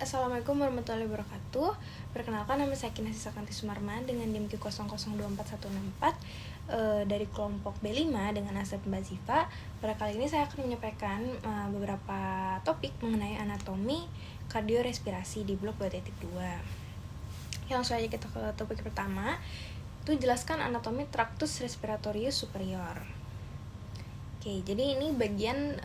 Assalamualaikum warahmatullahi wabarakatuh. Perkenalkan, nama saya Kinasi Sakanti Sumarman dengan NIM Q024164 dari kelompok B5 dengan asal Mbak Ziva. Pada kali ini saya akan menyampaikan beberapa topik mengenai anatomi kardiorespirasi di blok 2.2. Langsung saja kita ke topik pertama, itu jelaskan anatomi traktus respiratorius superior. Oke, jadi ini bagian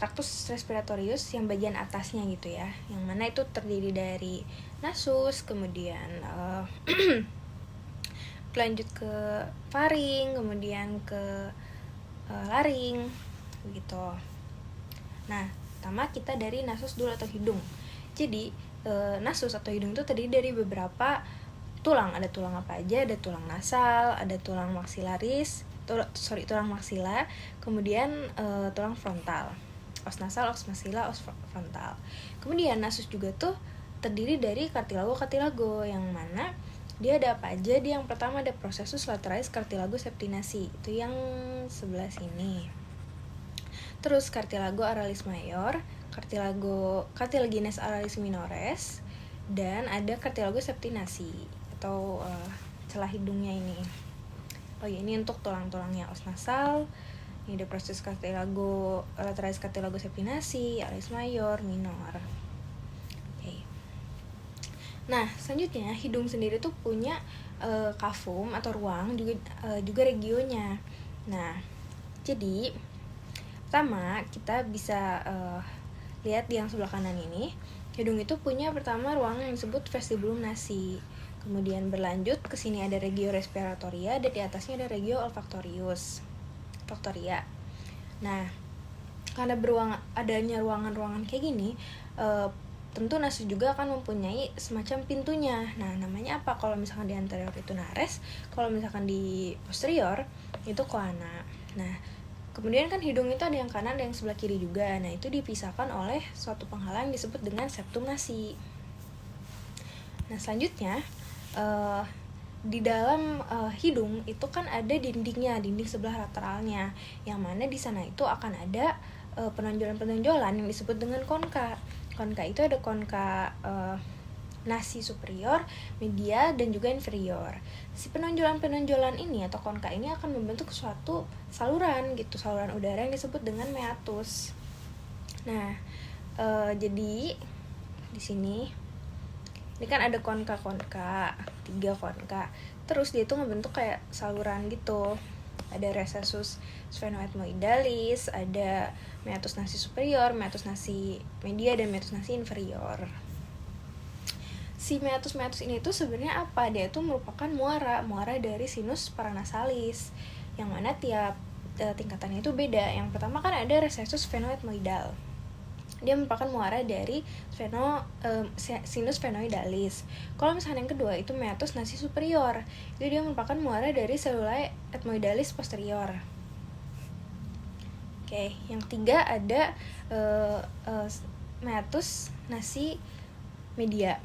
traktus respiratorius yang bagian atasnya gitu ya, yang mana itu terdiri dari nasus, kemudian lanjut ke faring, kemudian ke laring begitu. Nah, pertama kita dari nasus dulu atau hidung. Jadi nasus atau hidung itu terdiri dari beberapa tulang. Ada tulang apa aja? Ada tulang nasal, ada tulang maksilaris, tulang maksila, kemudian tulang frontal, os nasal, os maksila, os frontal. Kemudian nasus juga tuh terdiri dari kartilago yang mana dia ada apa aja? Dia yang pertama ada processus lateralis cartilago septinasi, itu yang sebelah sini. Terus cartilago aralis mayor, cartilaginous aralis minores, dan ada cartilago septinasi atau celah hidungnya ini. Oh ya, ini untuk tulang-tulangnya os nasal. Ini ada proses cartilago lateralis cartilago septinasi, aralis mayor, minor. Oke. Nah, selanjutnya hidung sendiri tuh punya kavum atau ruang, juga regionya. Nah, jadi pertama kita bisa lihat di yang sebelah kanan ini, hidung itu punya pertama ruang yang disebut vestibulum nasi. Kemudian berlanjut ke sini ada regio respiratoria dan di atasnya ada regio olfaktoria. Nah, karena adanya ruangan-ruangan kayak gini, tentu nasus juga akan mempunyai semacam pintunya. Nah, namanya apa? Kalau misalkan di anterior itu nares, kalau misalkan di posterior itu coana. Nah, kemudian kan hidung itu ada yang kanan, ada yang sebelah kiri juga. Nah, itu dipisahkan oleh suatu penghalang disebut dengan septum nasi. Nah, selanjutnya di dalam hidung itu kan ada dinding sebelah lateralnya, yang mana di sana itu akan ada penonjolan-penonjolan yang disebut dengan konka. Konka itu ada konka nasi superior, media, dan juga inferior. Si penonjolan-penonjolan ini atau konka ini akan membentuk suatu saluran gitu, saluran udara yang disebut dengan meatus. Nah, jadi di sini ini kan ada konka-konka, 3 konka. Terus dia itu ngebentuk kayak saluran gitu. Ada recessus sphenoethmoidalis, ada meatus nasi superior, meatus nasi media, dan meatus nasi inferior. Si meatus ini tuh sebenarnya apa? Dia itu merupakan muara dari sinus paranasalis, yang mana tiap tingkatannya itu beda. Yang pertama kan ada recessus sphenoethmoidal. Dia merupakan muara dari sinus sphenoidalis. Kalau misalnya yang kedua itu meatus nasi superior, itu dia merupakan muara dari cellulae ethmoidalis posterior. Oke, yang tiga ada meatus nasi media.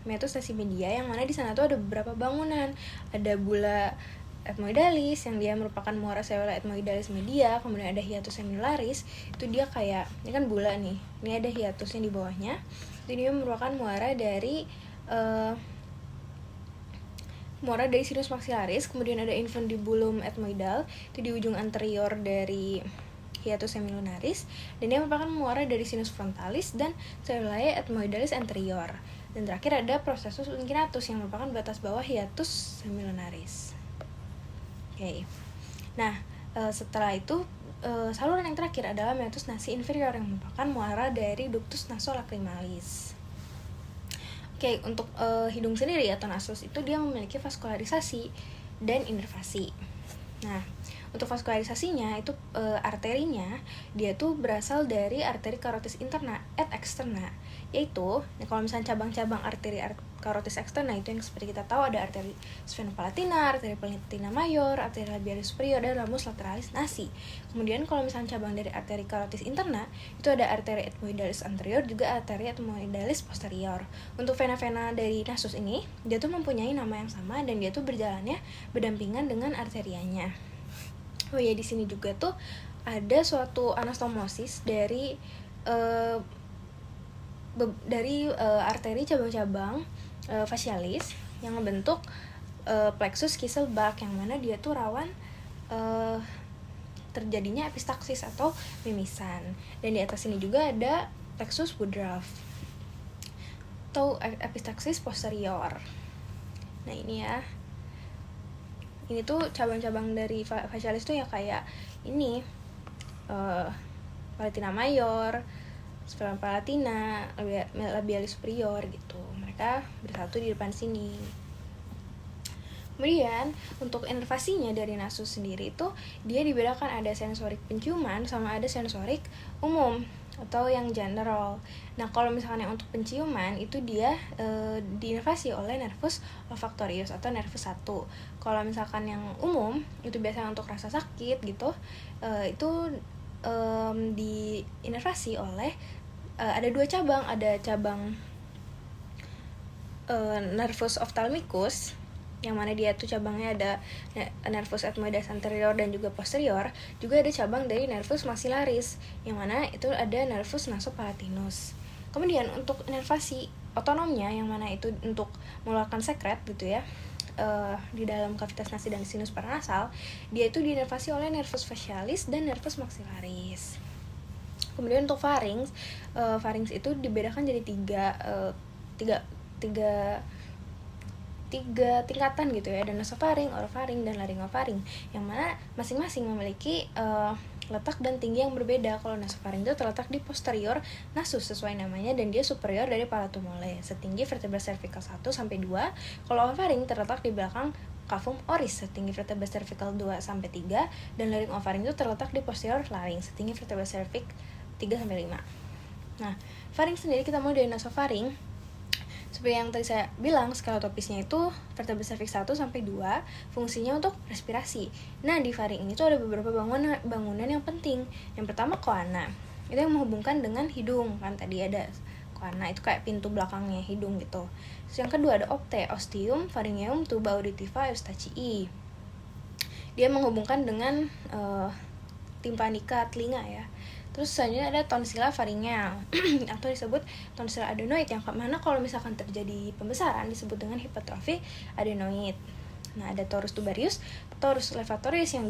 Meatus nasi media yang mana di sana tuh ada beberapa bangunan. Ada bula ethmoidalis yang dia merupakan muara cellula ethmoidalis media, kemudian ada hiatus seminilaris, itu dia kayak, ini kan bula nih, ini ada hiatusnya di bawahnya, itu dia merupakan muara dari sinus maxillaris. Kemudian ada infundibulum ethmoidal, itu di ujung anterior dari hiatus semilunaris, dan dia merupakan muara dari sinus frontalis dan cellulae ethmoidalis anterior. Dan terakhir ada processus uncinnatus yang merupakan batas bawah hiatus semilunaris. Oke. Nah, setelah itu saluran yang terakhir adalah meatus nasi inferior yang merupakan muara dari ductus nasolacrimalis. Oke, untuk hidung sendiri atau nasus itu dia memiliki vaskularisasi dan inervasi. Nah, untuk vaskularisasinya itu arterinya dia tuh berasal dari arteri carotis interna et externa, yaitu kalau misalnya cabang-cabang arteri carotis externa itu yang seperti kita tahu ada arteri sphenopalatina, arteri palatina mayor, arteri labialis superior, dan ramus lateralis nasi. Kemudian kalau misalnya cabang dari arteri carotis interna itu ada arteri ethmoidalis anterior, juga arteri ethmoidalis posterior. Untuk vena-vena dari nasus ini dia tuh mempunyai nama yang sama dan dia tuh berjalannya berdampingan dengan arterianya. Oh ya, di sini juga tuh ada suatu anastomosis dari arteri cabang-cabang facialis yang membentuk plexus Kieselbach, yang mana dia tuh rawan terjadinya epistaxis atau mimisan. Dan di atas ini juga ada plexus Woodruff atau epistaxis posterior. Nah ini ya, ini tuh cabang-cabang dari facialis tuh ya kayak ini palatina mayor, sphincter palatina, labialis superior gitu. Mereka bersatu di depan sini. Kemudian untuk inervasinya dari nasus sendiri itu dia dibedakan, ada sensorik penciuman sama ada sensorik umum atau yang general. Nah kalau misalkan yang untuk penciuman itu dia diinervasi oleh nervus olfactorius atau nervus 1. Kalau misalkan yang umum itu biasanya untuk rasa sakit gitu, itu diinervasi oleh ada 2 cabang, ada cabang nervus ophthalmicus yang mana dia tuh cabangnya ada nervus ethmoides anterior dan juga posterior. Juga ada cabang dari nervus maxillaris yang mana itu ada nervus nasopalatinus. Kemudian untuk inervasi otonomnya yang mana itu untuk mengeluarkan sekret gitu ya, di dalam kavitas nasi dan sinus paranasal, dia itu diinervasi oleh nervus facialis dan nervus maxillaris. Kemudian untuk pharynx, pharynx itu dibedakan jadi tiga tingkatan gitu ya, ada nasofaring, orofaring, dan laryngofaring, yang mana masing-masing memiliki letak dan tinggi yang berbeda. Kalau nasofaring itu terletak di posterior nasus sesuai namanya, dan dia superior dari palatum mole, setinggi vertebra cervical 1 sampai 2. Kalau orofaring terletak di belakang cavum oris, setinggi vertebra cervical 2 sampai 3, dan laryngofaring itu terletak di posterior larynx, setinggi vertebra cervix 3 sampai 5. Nah, faring sendiri kita mulai dari nasofaring. Seperti yang tadi saya bilang, skeletopisnya itu vertebra cervix 1 sampai 2, fungsinya untuk respirasi. Nah, di faring ini tuh ada beberapa bangunan yang penting. Yang pertama coana. Itu yang menghubungkan dengan hidung. Kan tadi ada coana, itu kayak pintu belakangnya hidung gitu. Terus yang kedua ada opte, ostium, pharyngeum, tuba auditiva, eustachii. Dia menghubungkan dengan tympanica, telinga ya. Terus selanjutnya ada tonsila pharyngeal atau disebut tonsila adenoid, yang mana kalau misalkan terjadi pembesaran disebut dengan hipertrofi adenoid. Nah, ada torus tubarius, torus levatorius yang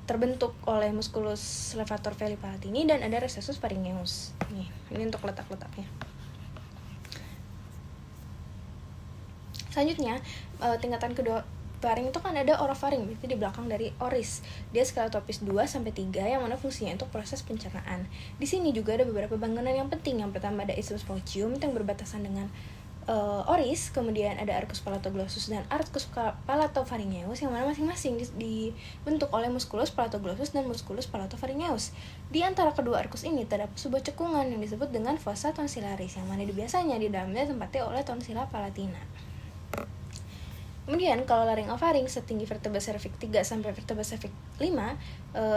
terbentuk oleh musculus levator veli palatini, dan ada recessus pharyngeus. Nih, ini untuk letak-letaknya. Selanjutnya, tingkatan kedua faring itu kan ada orofaring, berarti di belakang dari oris. Dia skeletopis 2 sampai 3 yang mana fungsinya untuk proses pencernaan. Di sini juga ada beberapa bangunan yang penting. Yang pertama ada isthmus faucium yang berbatasan dengan oris, kemudian ada arcus palatoglossus dan arcus palatopharyngeus yang mana masing-masing dibentuk oleh musculus palatoglossus dan musculus palatopharyngeus. Di antara kedua arcus ini terdapat sebuah cekungan yang disebut dengan fossa tonsillaris, yang mana biasanya di dalamnya ditempati oleh tonsila palatina. Kemudian kalau laryngofaring setinggi vertebra cervix 3 sampai vertebra cervix 5,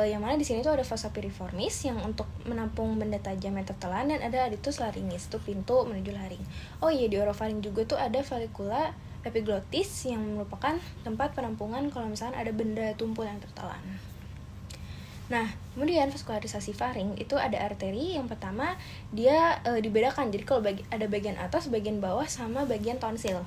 yang mana di sini tuh ada fossa piriformis yang untuk menampung benda tajam yang tertelan, dan ada aditus laringis, itu pintu menuju laring. Oh iya, di orofaring juga tuh ada vallicula epiglottis yang merupakan tempat penampungan kalau misalkan ada benda tumpul yang tertelan. Nah, kemudian vaskularisasi faring itu ada arteri. Yang pertama dia dibedakan, jadi kalau ada bagian atas, bagian bawah, sama bagian tonsil.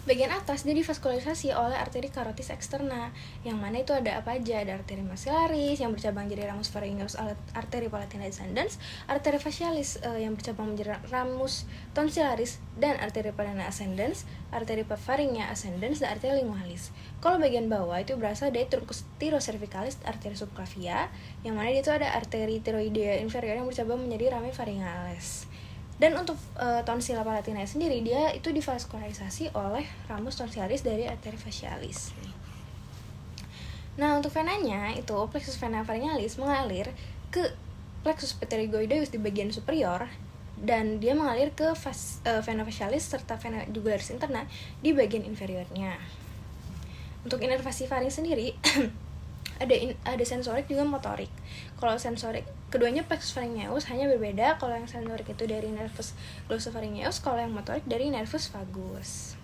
Bagian atas dia divaskularisasi oleh arteri carotis externa, yang mana itu ada apa aja? Ada arteri maxillaris yang bercabang jadi ramus pharyngeus, arteri palatina descendens, arteri facialis yang bercabang menjadi ramus tonsillaris, dan arteri palatina ascendens, arteri pharyngea ascendens, dan arteri lingualis. Kalau bagian bawah itu berasal dari truncus thyrocervicalis, arteri subclavia, yang mana itu ada arteri thyroidea inferior yang bercabang menjadi rami pharyngeales. Dan untuk tonsila palatina sendiri, dia itu divaskularisasi oleh ramus tonsillaris dari arteri facialis. Nah, untuk venanya itu plexus vena pharyngealis mengalir ke plexus pterygoideus di bagian superior, dan dia mengalir ke vena facialis serta vena jugularis interna di bagian inferiornya. Untuk inervasi faring sendiri ada sensorik juga motorik. Kalau sensorik keduanya plexus pharyngeus, hanya berbeda kalau yang sensorik itu dari nervus glossopharyngeus, kalau yang motorik dari nervus vagus.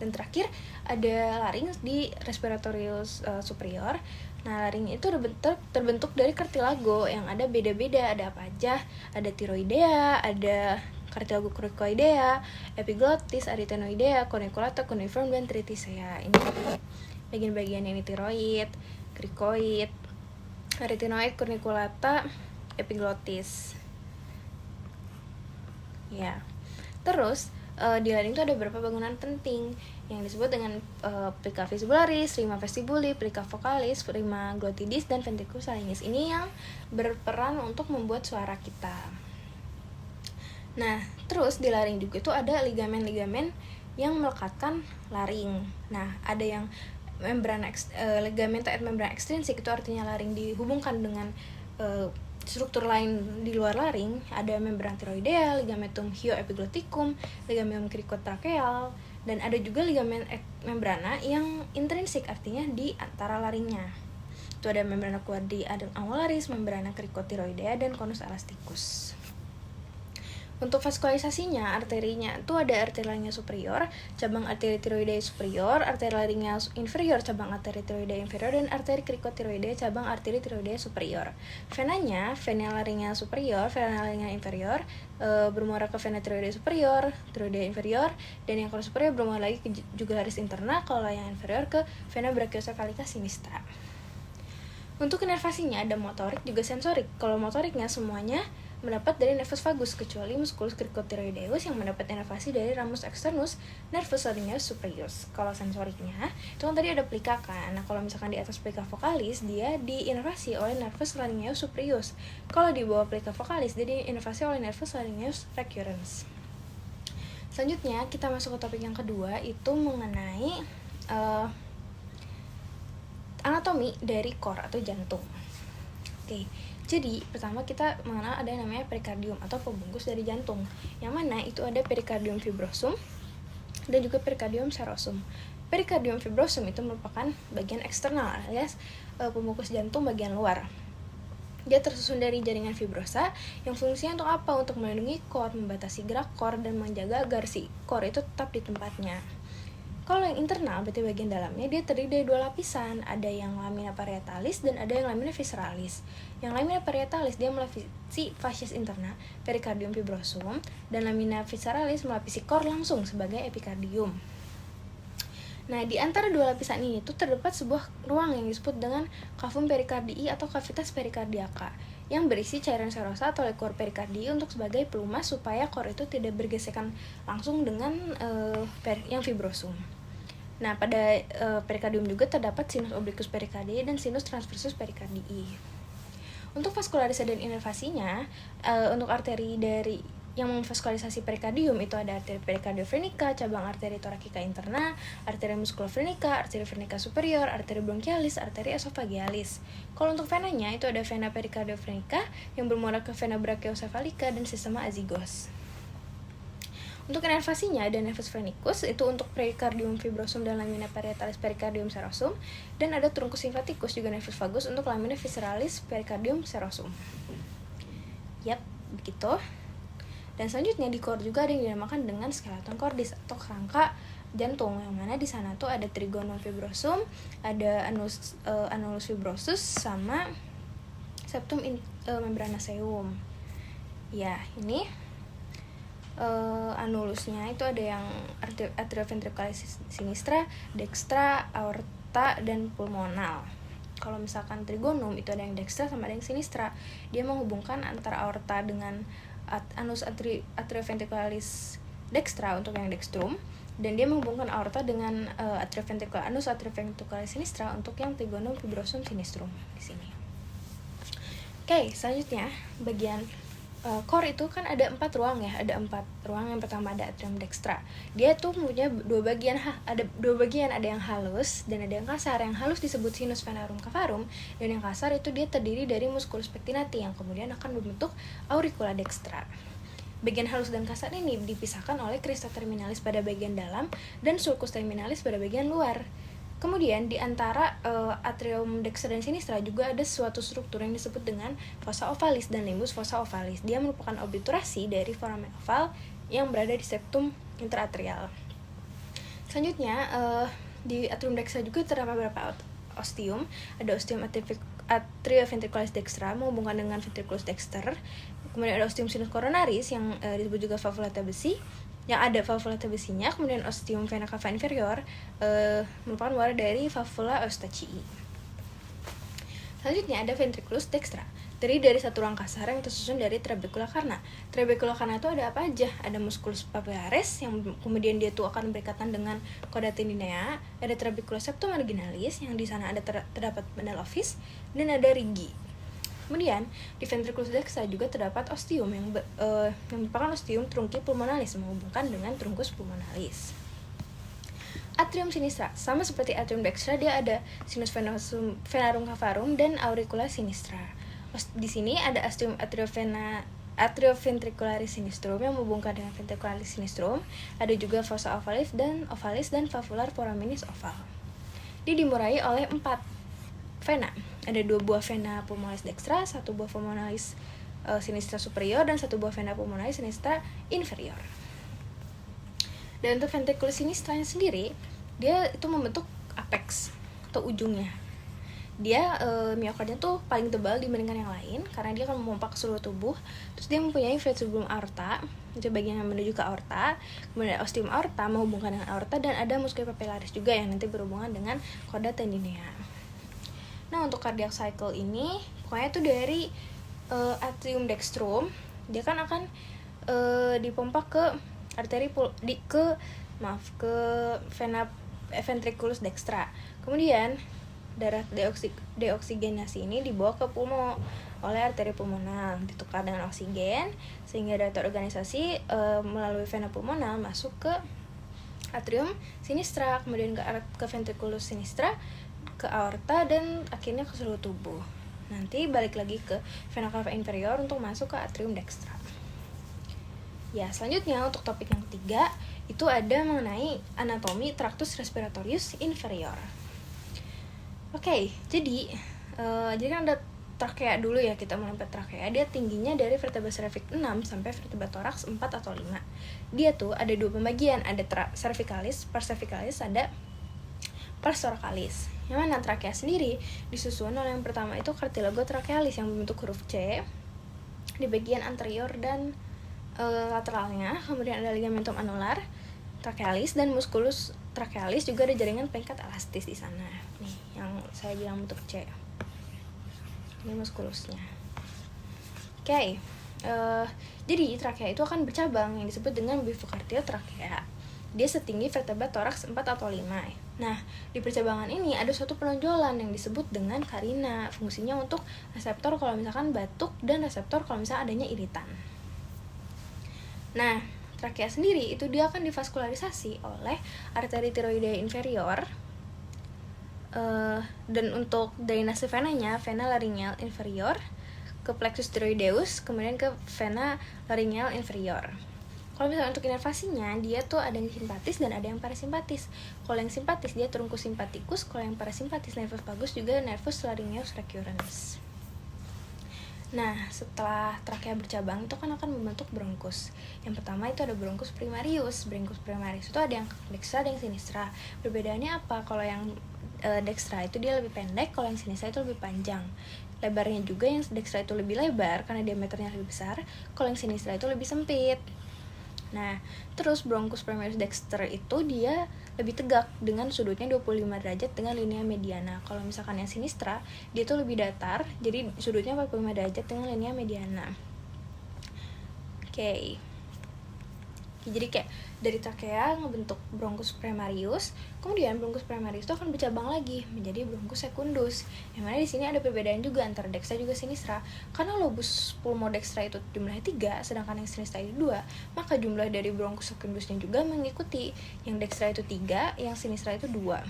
Dan terakhir ada larynx di respiratorius superior. Nah, laringnya itu terbentuk dari kartilago yang ada beda-beda. Ada apa aja? Ada tiroidea, ada cartilago cricoidea, epiglottis, arytenoidea, corniculata, cuneiform, dan triticea. Ini bagian-bagian ini tiroid, cricoid, arytenoid, corniculata, epiglottis. Ya. Terus di laring itu ada beberapa bangunan penting yang disebut dengan plica vestibularis, rima vestibuli, plica vocalis, rima glottidis, dan ventriculus laryngeus. Ini yang berperan untuk membuat suara kita. Nah, terus di laring juga itu ada ligamen-ligamen yang melekatkan laring. Nah, ada yang ligamen taat membran ekstrinsik, itu artinya laring dihubungkan dengan struktur lain di luar laring. Ada membran tiroidea, ligamentum hyoepigloticum, ligamentum cricotracheal, dan ada juga ligamen membrana yang intrinsik, artinya di antara laringnya. Itu ada membrana quadri angularis, membrana cricotiroidea, dan conus elasticus. Untuk vaskularisasinya, arterinya itu ada arteri laringea superior, cabang arteri tiroidea superior, arteri laringea inferior, cabang arteri tiroidea inferior, dan arteri cricotiroidea, cabang arteri tiroidea superior. Venanya, vena laringea superior, vena laringea inferior, bermuara ke vena tiroidea superior, tiroidea inferior, dan yang kalau superior bermuara lagi ke jugularis interna, kalau yang inferior ke vena brachiocephalica sinistra. Untuk inervasinya ada motorik juga sensorik. Kalau motoriknya semuanya mendapat dari nervus vagus kecuali musculus cricotiroideus yang mendapat inervasi dari ramus externus nervus laryngeus superius. Kalau sensoriknya itu kan tadi ada plica kan. Nah, kalau misalkan di atas plica vocalis dia diinervasi oleh nervus laryngeus superius. Kalau di bawah plica vocalis dia diinervasi oleh nervus laryngeus recurrens. Selanjutnya kita masuk ke topik yang kedua, itu mengenai anatomi dari core atau jantung. Oke. Jadi, pertama kita mengenal ada yang namanya perikardium atau pembungkus dari jantung. Yang mana itu ada perikardium fibrosum dan juga perikardium serosum. Perikardium fibrosum itu merupakan bagian eksternal alias pembungkus jantung bagian luar. Dia tersusun dari jaringan fibrosa yang fungsinya untuk apa? Untuk melindungi core, membatasi gerak core, dan menjaga agar si core itu tetap di tempatnya. Kalau yang internal, berarti bagian dalamnya, dia terdiri dari dua lapisan. Ada yang lamina parietalis dan ada yang lamina visceralis. Yang lamina parietalis dia melapisi fascies interna, perikardium fibrosum, dan lamina visceralis melapisi core langsung sebagai epikardium. Nah, di antara dua lapisan ini tuh terdapat sebuah ruang yang disebut dengan cavum pericardii atau cavitas pericardiaca yang berisi cairan serosa atau liquor perikardi untuk sebagai pelumas supaya core itu tidak bergesekan langsung dengan yang fibrosum. Nah, pada perikardium juga terdapat sinus obliquus pericardii dan sinus transversus pericardii. Untuk vaskularisasi dan inervasinya, untuk arteri dari yang memvaskularisasi perikardium itu ada arteri perikardioverenica, cabang arteri thoracica interna, arteri musculoverenica, arteri verenica superior, arteri bronchialis, arteri esophagealis. Kalau untuk venanya itu ada vena perikardioverenica yang bermuara ke vena brachiocephalica dan sistema azygos. Untuk inervasinya ada nervus phrenicus itu untuk perikardium fibrosum dan lamina parietalis perikardium serosum, dan ada truncus lymphaticus juga nervus vagus untuk lamina visceralis perikardium serosum. Yap, begitu. Dan selanjutnya di core juga ada yang dinamakan dengan skeleton cordis atau kerangka jantung, yang mana di sana tuh ada trigonum fibrosum, ada annulus fibrosus, sama septum membranaceum. Ya, ini anulusnya itu ada yang atrioventriculis sinistra, dextra, aorta, dan pulmonal. Kalau misalkan trigonum itu ada yang dextra sama ada yang sinistra. Dia menghubungkan antara aorta dengan anus atrioventriculis dextra untuk yang dextrum, dan dia menghubungkan aorta dengan anus atrioventriculis sinistra untuk yang trigonum fibrosum sinistrum di sini. Oke, selanjutnya bagian core itu kan ada 4 ruang ya, ada 4 ruang. Yang pertama ada atrium dextra. Dia tuh punya dua bagian, ada yang halus dan ada yang kasar. Yang halus disebut sinus venarum cavarum, dan yang kasar itu dia terdiri dari musculus pectinati yang kemudian akan membentuk auricula dextra. Bagian halus dan kasar ini dipisahkan oleh crista terminalis pada bagian dalam dan sulcus terminalis pada bagian luar. Kemudian di antara atrium dextra dan sinistra juga ada suatu struktur yang disebut dengan fossa ovalis dan limbus fossa ovalis. Dia merupakan obliturasi dari foramen oval yang berada di septum interatrial. Selanjutnya di atrium dextra juga terdapat beberapa ostium. Ada ostium atrioventriculis dextra menghubungkan dengan ventriculus dexter. Kemudian ada ostium sinus coronaris yang disebut juga valvula besi, yang ada valvula besinya. Kemudian ostium vena cava inferior merupakan muara dari valvula Eustachii. Selanjutnya ada ventriculus dextra, terdiri dari satu ruang kasar yang tersusun dari trabecula carna. Trabecula carna itu ada apa aja? Ada musculus papillaris yang kemudian dia tuh akan berikatan dengan chorda tendinea. Ada trabecula septum marginalis yang di sana ada terdapat bundle office, dan ada rigi. Kemudian di ventriculus dextra juga terdapat ostium yang merupakan ostium trunci pulmonalis menghubungkan dengan truncus pulmonalis. Atrium sinistra, sama seperti atrium dextra, dia ada sinus venarum cavarum dan auricula sinistra. Di sini ada ostium atrioventricularis sinistrum yang menghubungkan dengan ventricularis sinistrum. Ada juga fossa ovalis dan valvular foraminis oval. Dia dimurai oleh 4 vena. Ada 2 buah vena pulmonalis dextra, 1 buah pulmonalis sinistra superior, dan 1 buah vena pulmonalis sinistra inferior. Dan untuk ventriculus sinistranya sendiri, dia itu membentuk apex atau ujungnya. Dia miokardnya tuh paling tebal dibandingkan yang lain karena dia akan memompa ke seluruh tubuh. Terus dia mempunyai vestibulum aorta, itu bagian yang menuju ke aorta. Kemudian ada ostium aorta menghubungkan dengan aorta, dan ada musculus papillaris juga yang nanti berhubungan dengan chorda tendinea. Nah, untuk cardiac cycle ini pokoknya tuh dari atrium dextrum, dia kan akan dipompa ke ke vena ventriculus dextra. Kemudian darah deoksigenasi ini dibawa ke pulmo oleh arteri pulmonal, ditukar dengan oksigen sehingga darah terorganisasi melalui vena pulmonal masuk ke atrium sinistra, kemudian ke ventriculus sinistra, ke aorta, dan akhirnya ke seluruh tubuh. Nanti balik lagi ke vena cava inferior untuk masuk ke atrium dextra. Ya, selanjutnya untuk topik yang ketiga itu ada mengenai anatomi tractus respiratorius inferior. Oke, jadi kan ada trakea dulu ya, kita mulai trakea. Dia tingginya dari vertebra cervix 6 sampai vertebra thorax 4 atau 5. Dia tuh ada 2 pembagian, ada cervicalis, pars cervicalis, ada pars thoracalis. Yang mana trakea sendiri disusun oleh yang pertama itu cartilago trachealis yang membentuk huruf C di bagian anterior dan lateralnya. Kemudian ada ligamentum anular trachealis dan musculus trachealis, juga ada jaringan pengikat elastis di sana. Nih, yang saya bilang bentuk C. Ini muskulusnya. Oke. Jadi trakea itu akan bercabang yang disebut dengan bifurcatil trakea. Dia setinggi vertebra thorax 4 atau 5. Nah, di percabangan ini ada suatu penonjolan yang disebut dengan karina. Fungsinya untuk reseptor kalau misalkan batuk dan reseptor kalau misalkan adanya iritan. Nah, trakea sendiri itu dia akan divaskularisasi oleh arteri tiroidea inferior, dan untuk drainase venanya, vena laryngeal inferior ke plexus tiroideus, kemudian ke vena laryngeal inferior. Kalau misalnya untuk inervasinya, dia tuh ada yang simpatis dan ada yang parasimpatis. Kalau yang simpatis dia truncus sympathicus, kalau yang parasimpatis nervus vagus, juga nervus laryngeus recurrens. Nah, setelah trakea bercabang itu kan akan membentuk bronkus. Yang pertama itu ada bronkus primarius. Bronkus primarius itu ada yang dextra, ada yang sinistra. Perbedaannya apa? Kalau yang dextra itu dia lebih pendek, kalau yang sinistra itu lebih panjang. Lebarnya juga yang dextra itu lebih lebar karena diameternya lebih besar, kalau yang sinistra itu lebih sempit. Nah, terus bronkus primarius dexter itu dia lebih tegak dengan sudutnya 25 derajat dengan linea mediana. Kalau misalkan yang sinistra, dia tuh lebih datar, jadi sudutnya 45 derajat dengan linea mediana. Oke. Jadi kayak dari trakea ngebentuk bronkus primarius, kemudian bronkus primarius itu akan bercabang lagi menjadi bronkus secundus. Yang mana di sini ada perbedaan juga antara dextra juga sinistra. Karena lobus pulmodextra itu jumlahnya 3, sedangkan yang sinistra itu 2, maka jumlah dari bronkus secundusnya juga mengikuti. Yang dextra itu 3, yang sinistra itu 2.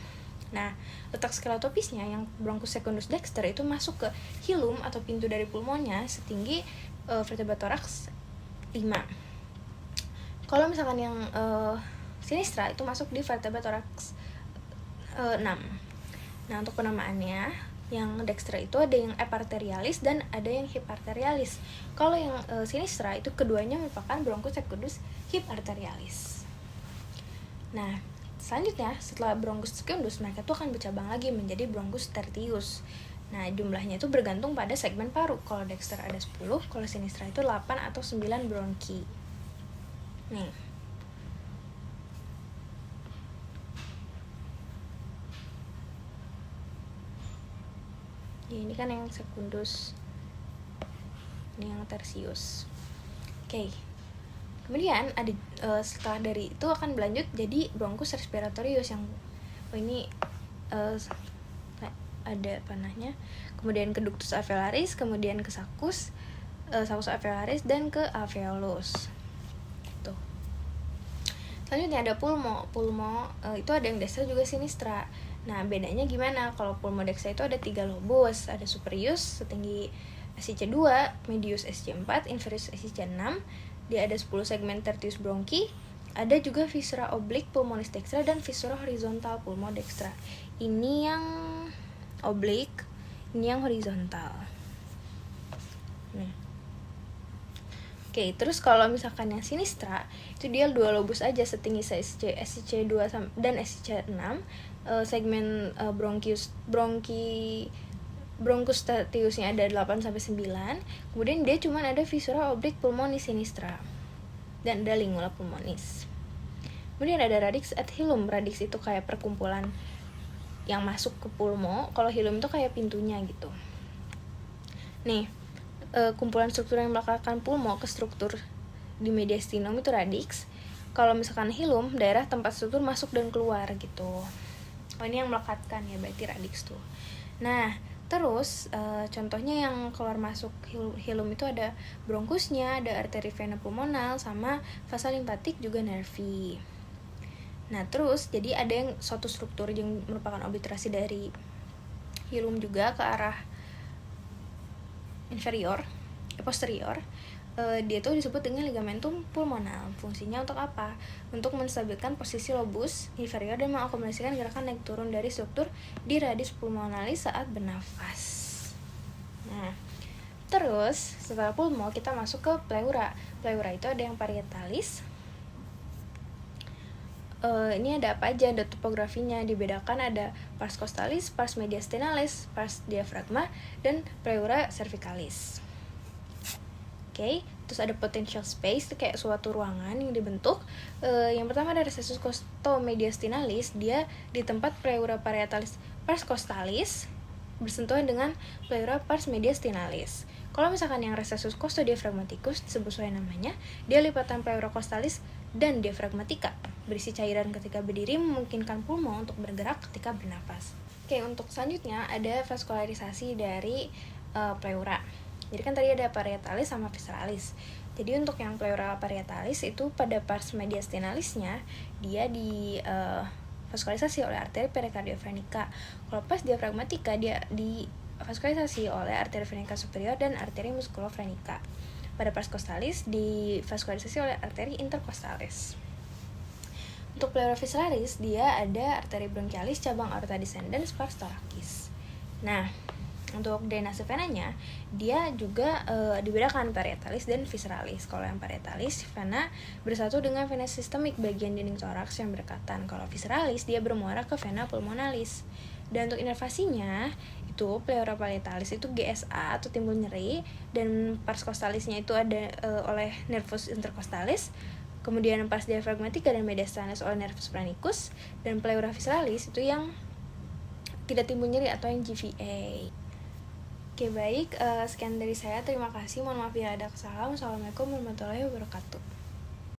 Nah, letak skeletopisnya yang bronkus secundus dexter itu masuk ke hilum atau pintu dari pulmonnya setinggi vertebra thorax 5. Kalau misalkan yang sinistra itu masuk di vertebra thorax 6. Nah, untuk penamaannya, yang dextra itu ada yang eparterialis dan ada yang hiparterialis. Kalau yang sinistra itu keduanya merupakan bronkus secundus hiparterialis. Nah, selanjutnya setelah bronkus secundus mereka tuh akan bercabang lagi menjadi bronkus tertius. Nah, jumlahnya itu bergantung pada segmen paru. Kalau dexter ada 10, kalau sinistra itu 8 atau 9 bronki. Nih. Ya, ini kan yang secundus. Ini yang tertius. Oke. Kemudian ada setelah dari itu akan berlanjut jadi bronkus respiratorius yang ini ada panahnya, kemudian ke ductus alveolaris, kemudian ke saccus alveolaris, dan ke alveolus. Tuh. Selanjutnya ada pulmo itu ada yang dextra juga sinistra. Nah, bedanya gimana? Kalau pulmo dextra itu ada 3 lobus, ada superius setinggi SIC2, medius SIC4, inferius SIC6. Dia ada 10 segmen tertius bronki. Ada juga viscera oblik pulmonis dextra dan viscera horizontal pulmo dextra. Ini yang oblik, ini yang horizontal. Nih. Oke, terus kalau misalkan yang sinistra itu dia 2 lobus aja setinggi SIC2 dan SIC6. Segmen bronkus tertiusnya ada 8-9. Kemudian dia cuma ada viscera oblik pulmonis sinistra dan ada lingula pulmonis. Kemudian ada radix et hilum. Radix itu kayak perkumpulan yang masuk ke pulmo, kalau hilum itu kayak pintunya gitu. Nih, kumpulan struktur yang melekatkan pulmo ke struktur di mediastinum itu radix. Kalau misalkan hilum, daerah tempat struktur masuk dan keluar gitu. Oh, ini yang melekatkan ya, berarti radix tuh. Nah, terus contohnya yang keluar masuk hilum itu ada bronkusnya, ada arteri vena pulmonal, sama vasa limpatik juga nervi. Nah, terus jadi ada yang suatu struktur yang merupakan obliterasi dari hilum juga ke arah posterior. Dia tuh disebut dengan ligamentum pulmonal. Fungsinya untuk apa? Untuk menstabilkan posisi lobus inferior dan mengakomodasikan gerakan naik turun dari struktur di radix pulmonalis saat bernafas. Nah, terus setelah pulmo kita masuk ke pleura. Pleura itu ada yang parietalis. Ini ada apa aja? Ada topografinya, dibedakan ada pars costalis, pars mediastinalis, pars diafragma, dan pleura cervicalis. Oke, terus ada potential space, itu kayak suatu ruangan yang dibentuk. Yang pertama ada recessus costomediastinalis, dia di tempat pleura parietalis pars costalis bersentuhan dengan pleura pars mediastinalis. Kalau misalkan yang recessus costodiaphragmaticus disebut sesuai namanya, dia lipatan pleura costalis dan diafragmatika, berisi cairan ketika berdiri, memungkinkan pulmo untuk bergerak ketika bernapas. Oke, untuk selanjutnya ada vaskularisasi dari pleura. Jadi kan tadi ada parietalis sama visceralis. Jadi untuk yang pleura parietalis itu pada pars mediastinalisnya dia di vaskularisasi oleh arteri pericardiofrenica. Kalau pas diafragmatika dia di vaskularisasi oleh arteri venica superior dan arteri musculofrenica. Pada pars costalis divaskularisasi oleh arteri intercostalis. Untuk pleura visceralis dia ada arteri bronchialis, cabang aorta descendens, pars thoracis. Nah, untuk drainase venanya dia juga dibedakan parietalis dan visceralis. Kalau yang parietalis vena bersatu dengan vena sistemik bagian dinding toraks yang berdekatan. Kalau visceralis dia bermuara ke vena pulmonalis. Dan untuk inervasinya itu pleura parietalis itu GSA atau timbul nyeri, dan pars costalisnya itu ada oleh nervus intercostalis. Kemudian pars diafragmatika dan mediastinalis oleh nervus pranicus, dan pleura visceralis itu yang tidak timbul nyeri atau yang GVA. Oke, baik, sekian dari saya. Terima kasih. Mohon maaf bila ada kesalahan. Wassalamualaikum warahmatullahi wabarakatuh.